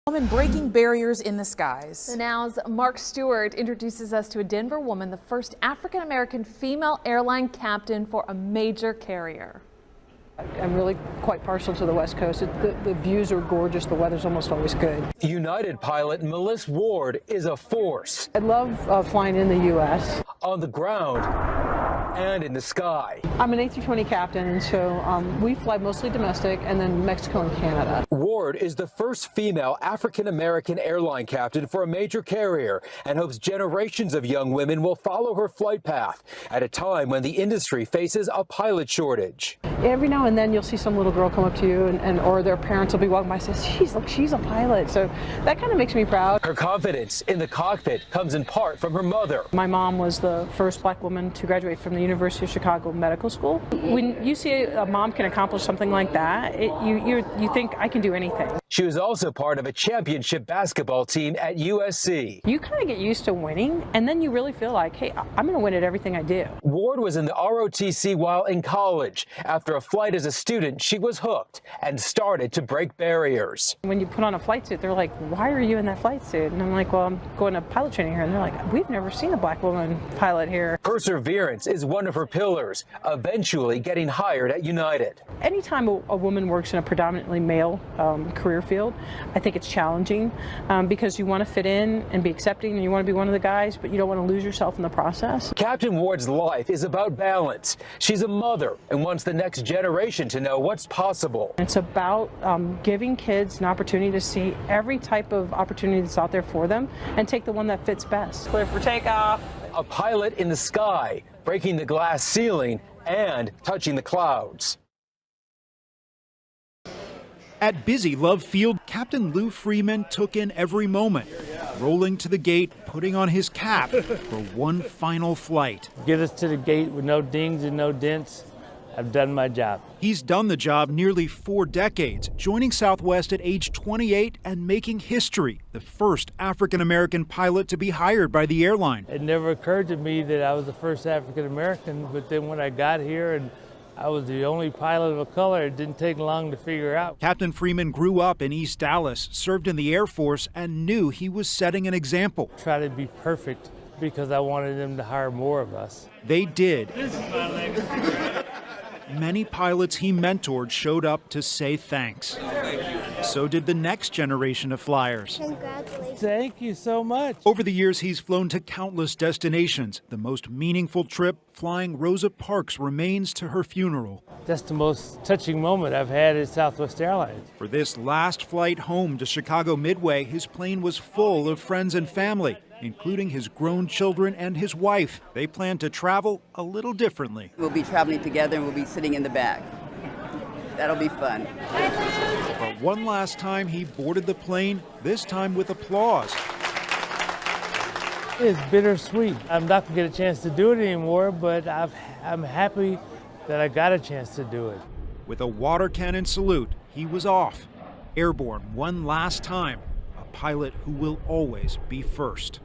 Woman breaking barriers in the skies. So now's Mark Stewart introduces us to a Denver woman, the first African-American female airline captain for a major carrier. I'm really quite partial to the West Coast. The views are gorgeous. The weather's almost always good. United pilot Melissa Ward is a force. I love flying in the U.S. On the ground and in the sky. I'm an A320 captain, and so we fly mostly domestic and then Mexico and Canada. Ward is the first female African-American airline captain for a major carrier and hopes generations of young women will follow her flight path at a time when the industry faces a pilot shortage. Every now and then you'll see some little girl come up to you or their parents will be walking by and say, geez, look, she's a pilot. So that kind of makes me proud. Her confidence in the cockpit comes in part from her mother. My mom was the first black woman to graduate from the University of Chicago Medical School. When you see a mom can accomplish something like that, you think I can do anything. She was also part of a championship basketball team at USC. You kind of get used to winning, and then you really feel like, hey, I'm going to win at everything I do. Ward was in the ROTC while in college. After a flight as a student, she was hooked and started to break barriers. When you put on a flight suit, they're like, why are you in that flight suit? And I'm like, well, I'm going to pilot training here. And they're like, we've never seen a black woman pilot here. Perseverance is one of her pillars, eventually getting hired at United. Anytime a woman works in a predominantly male career field, I think it's challenging because you want to fit in and be accepting and you want to be one of the guys, but you don't want to lose yourself in the process. Captain Ward's life is about balance. She's a mother and wants the next generation to know what's possible. It's about giving kids an opportunity to see every type of opportunity that's out there for them and take the one that fits best. Clear for takeoff. A pilot in the sky, breaking the glass ceiling and touching the clouds. At busy Love Field, Captain Lou Freeman took in every moment, rolling to the gate, putting on his cap for one final flight. Get us to the gate with no dings and no dents. I've done my job. He's done the job nearly 4 decades, joining Southwest at age 28 and making history, the first African-American pilot to be hired by the airline. It never occurred to me that I was the first African-American, but then when I got here and I was the only pilot of a color, it didn't take long to figure out. Captain Freeman grew up in East Dallas, served in the Air Force, and knew he was setting an example. Try to be perfect because I wanted them to hire more of us. They did. Many pilots he mentored showed up to say thanks. So did the next generation of flyers. Congratulations. Thank you so much. Over the years, he's flown to countless destinations. The most meaningful trip, flying Rosa Parks, remains to her funeral. That's the most touching moment I've had at Southwest Airlines. For this last flight home to Chicago Midway, his plane was full of friends and family, including his grown children and his wife. They plan to travel a little differently. We'll be traveling together and we'll be sitting in the back. That'll be fun. But one last time he boarded the plane, this time with applause. It's bittersweet. I'm not going to get a chance to do it anymore, but I'm happy that I got a chance to do it. With a water cannon salute, he was off, airborne one last time, a pilot who will always be first.